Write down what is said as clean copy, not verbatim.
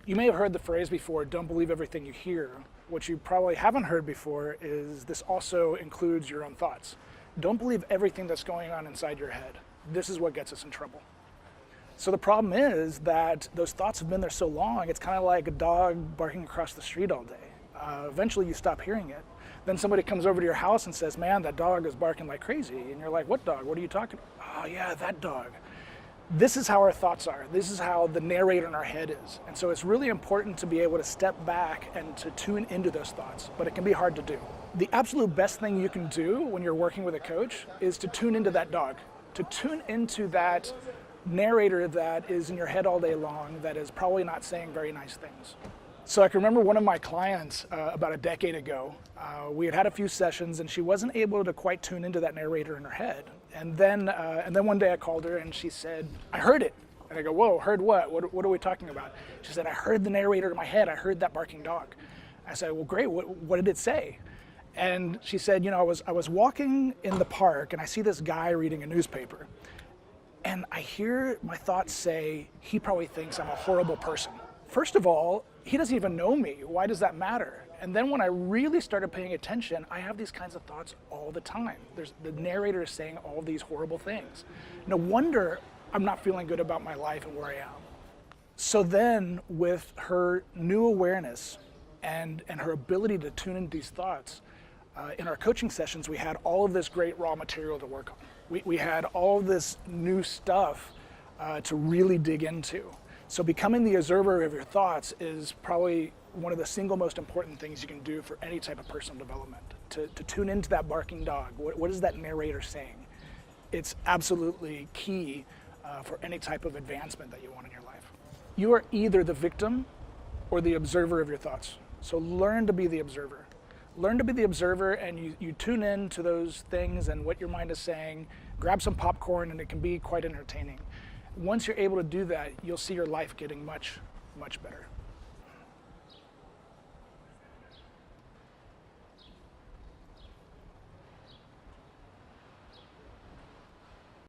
You may have heard the phrase before, don't believe everything you hear. What you probably haven't heard before is this also includes your own thoughts. Don't believe everything that's going on inside your head. This is what gets us in trouble. So the problem is that those thoughts have been there so long, it's kind of like a dog barking across the street all day. Eventually you stop hearing it. Then somebody comes over to your house and says, man, that dog is barking like crazy. And you're like, what dog? What are you talking about? Oh yeah, that dog. This is how our thoughts are. This is how the narrator in our head is. And so it's really important to be able to step back and to tune into those thoughts, but it can be hard to do. The absolute best thing you can do when you're working with a coach is to tune into that dog, to tune into that narrator that is in your head all day long that is probably not saying very nice things. So I can remember one of my clients about a decade ago, we had had a few sessions and she wasn't able to quite tune into that narrator in her head. And then one day I called her and she said, I heard it. And I go, whoa, heard what? What are we talking about? She said, I heard the narrator in my head. I heard that barking dog. I said, well, great. What did it say? And she said, I was walking in the park and I see this guy reading a newspaper. And I hear my thoughts say, he probably thinks I'm a horrible person. First of all, he doesn't even know me. Why does that matter? And then when I really started paying attention, I have these kinds of thoughts all the time. The narrator is saying all these horrible things. No wonder I'm not feeling good about my life and where I am. So then with her new awareness and her ability to tune into these thoughts, in our coaching sessions, we had all of this great raw material to work on. We had all of this new stuff to really dig into. So becoming the observer of your thoughts is probably one of the single most important things you can do for any type of personal development. To tune into that barking dog. What is that narrator saying? It's absolutely key for any type of advancement that you want in your life. You are either the victim or the observer of your thoughts. So learn to be the observer. Learn to be the observer and you tune in to those things and what your mind is saying. Grab some popcorn and it can be quite entertaining. Once you're able to do that, you'll see your life getting much, much better.